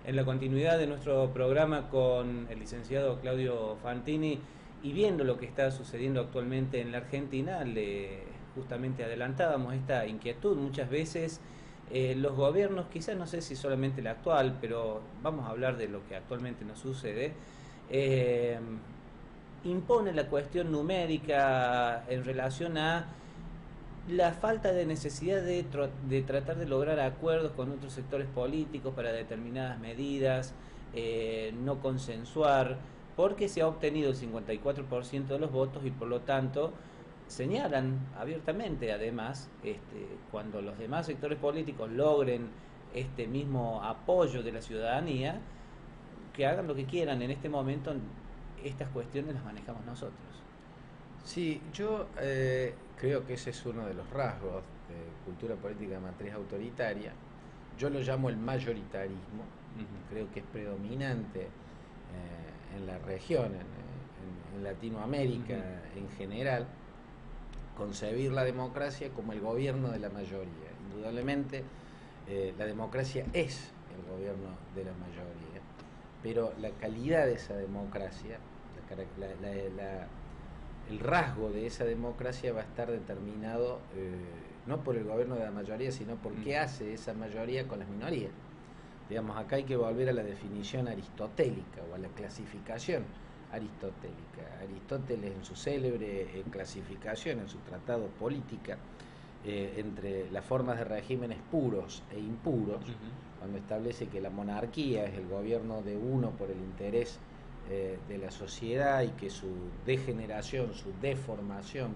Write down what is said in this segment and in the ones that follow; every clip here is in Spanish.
en la continuidad de nuestro programa con el licenciado Claudio Fantini y viendo lo que está sucediendo actualmente en la Argentina, le justamente adelantábamos esta inquietud. Muchas veces los gobiernos, quizás no sé si solamente el actual, pero vamos a hablar de lo que actualmente nos sucede, impone la cuestión numérica en relación a la falta de necesidad de tratar de lograr acuerdos con otros sectores políticos para determinadas medidas, no consensuar, porque se ha obtenido el 54% de los votos y por lo tanto señalan abiertamente, además, cuando los demás sectores políticos logren este mismo apoyo de la ciudadanía, que hagan lo que quieran. En este momento estas cuestiones las manejamos nosotros. Sí, yo creo que ese es uno de los rasgos de cultura política de matriz autoritaria. Yo lo llamo el mayoritarismo. Creo que es predominante en la región, en Latinoamérica en general, concebir la democracia como el gobierno de la mayoría. Indudablemente, la democracia es el gobierno de la mayoría, pero la calidad de esa democracia, el rasgo de esa democracia va a estar determinado no por el gobierno de la mayoría, sino por qué hace esa mayoría con las minorías. Digamos, acá hay que volver a la definición aristotélica o a la clasificación aristotélica. Aristóteles, en su célebre clasificación, en su tratado Política, entre las formas de regímenes puros e impuros, cuando establece que la monarquía es el gobierno de uno por el interés de la sociedad y que su degeneración, su deformación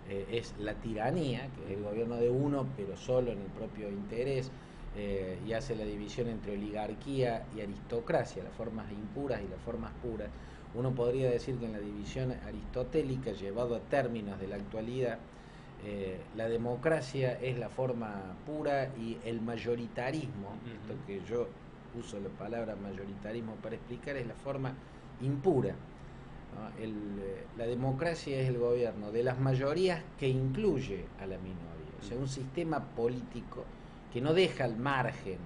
es la tiranía, que es el gobierno de uno pero solo en el propio interés, y hace la división entre oligarquía y aristocracia, las formas impuras y las formas puras. Uno podría decir que en la división aristotélica, llevado a términos de la actualidad, la democracia es la forma pura y el mayoritarismo, esto que yo uso la palabra mayoritarismo para explicar, es la forma impura, ¿no? La democracia es el gobierno de las mayorías que incluye a la minoría, o sea, un sistema político que no deja al margen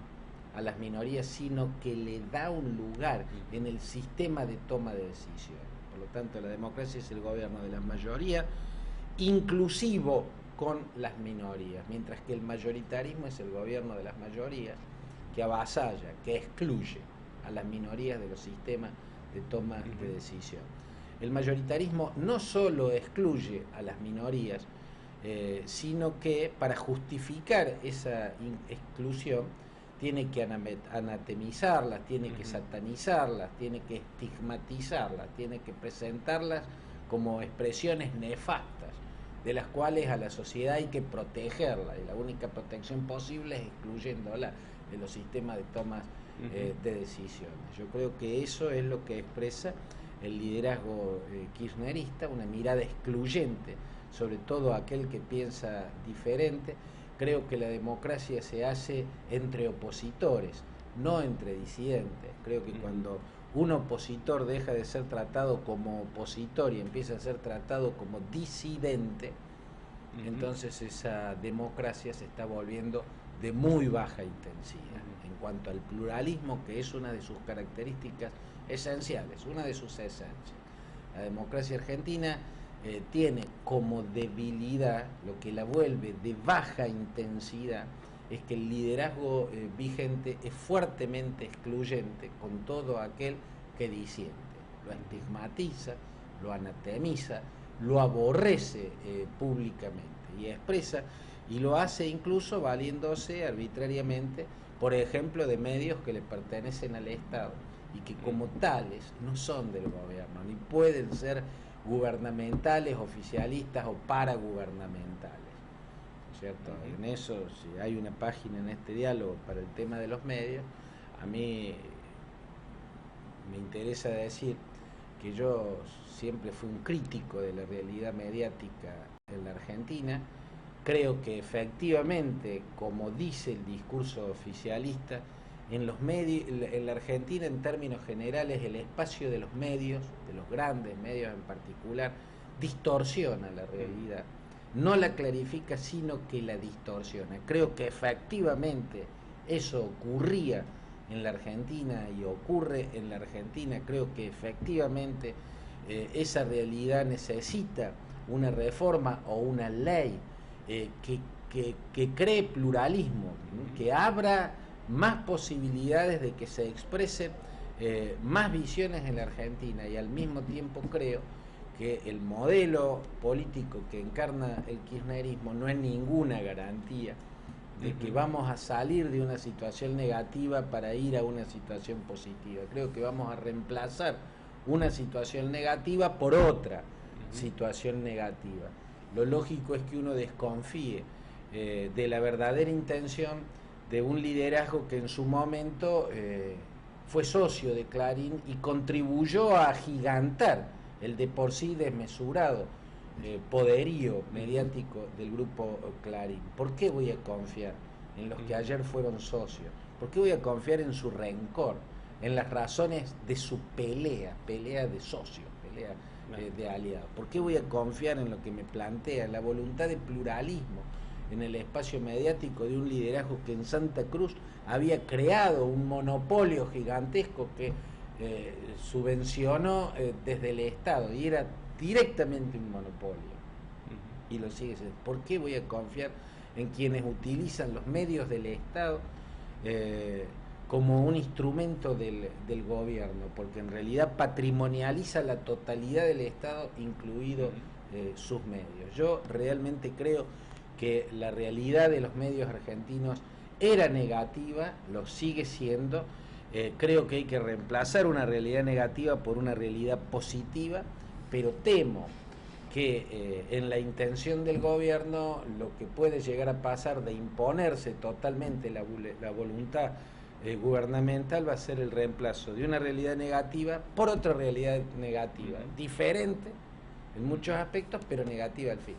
a las minorías, sino que le da un lugar en el sistema de toma de decisiones. Por lo tanto, la democracia es el gobierno de las mayorías, inclusivo con las minorías, mientras que el mayoritarismo es el gobierno de las mayorías que avasalla, que excluye a las minorías de los sistemas de toma de decisión. El mayoritarismo no solo excluye a las minorías, sino que para justificar esa exclusión tiene que anatemizarlas, tiene que satanizarlas, tiene que estigmatizarlas, tiene que presentarlas como expresiones nefastas, de las cuales a la sociedad hay que protegerla, y la única protección posible es excluyéndola de los sistemas de tomas de decisiones. Yo creo que eso es lo que expresa el liderazgo kirchnerista, una mirada excluyente sobre todo aquel que piensa diferente. Creo que la democracia se hace entre opositores, no entre disidentes. Creo que cuando un opositor deja de ser tratado como opositor y empieza a ser tratado como disidente, entonces esa democracia se está volviendo de muy baja intensidad. En cuanto al pluralismo, que es una de sus características esenciales, una de sus esencias, la democracia argentina tiene como debilidad, lo que la vuelve de baja intensidad, es que el liderazgo vigente es fuertemente excluyente con todo aquel que disiente, lo estigmatiza, lo anatemiza, lo aborrece públicamente y expresa, y lo hace incluso valiéndose arbitrariamente, por ejemplo, de medios que le pertenecen al Estado y que como tales no son del gobierno, ni pueden ser gubernamentales, oficialistas o paragubernamentales, ¿cierto? En eso, si hay una página en este diálogo para el tema de los medios, a mí me interesa decir que yo siempre fui un crítico de la realidad mediática en la Argentina. Creo que efectivamente, como dice el discurso oficialista, en los medios, en la Argentina en términos generales, el espacio de los medios, de los grandes medios en particular, distorsiona la realidad, no la clarifica, sino que la distorsiona. Creo que efectivamente eso ocurría en la Argentina y ocurre en la Argentina, creo que efectivamente esa realidad necesita una reforma o una ley que cree pluralismo, ¿no? Que abra más posibilidades de que se expresen más visiones en la Argentina, y al mismo tiempo creo que el modelo político que encarna el kirchnerismo no es ninguna garantía de que vamos a salir de una situación negativa para ir a una situación positiva. Creo que vamos a reemplazar una situación negativa por otra situación negativa. Lo lógico es que uno desconfíe de la verdadera intención de un liderazgo que en su momento fue socio de Clarín y contribuyó a agigantar el de por sí desmesurado poderío mediático del grupo Clarín. ¿Por qué voy a confiar en los que ayer fueron socios? ¿Por qué voy a confiar en su rencor, en las razones de su pelea de socios, pelea de aliados? ¿Por qué voy a confiar en lo que me plantea, la voluntad de pluralismo en el espacio mediático de un liderazgo que en Santa Cruz había creado un monopolio gigantesco que subvencionó desde el Estado, y era directamente un monopolio, y lo sigue siendo? ¿Por qué voy a confiar en quienes utilizan los medios del Estado como un instrumento del gobierno? Porque en realidad patrimonializa la totalidad del Estado, incluido sus medios. Yo realmente creo que la realidad de los medios argentinos era negativa, lo sigue siendo. Creo que hay que reemplazar una realidad negativa por una realidad positiva, pero temo que en la intención del gobierno lo que puede llegar a pasar de imponerse totalmente la voluntad gubernamental va a ser el reemplazo de una realidad negativa por otra realidad negativa, diferente en muchos aspectos, pero negativa al fin.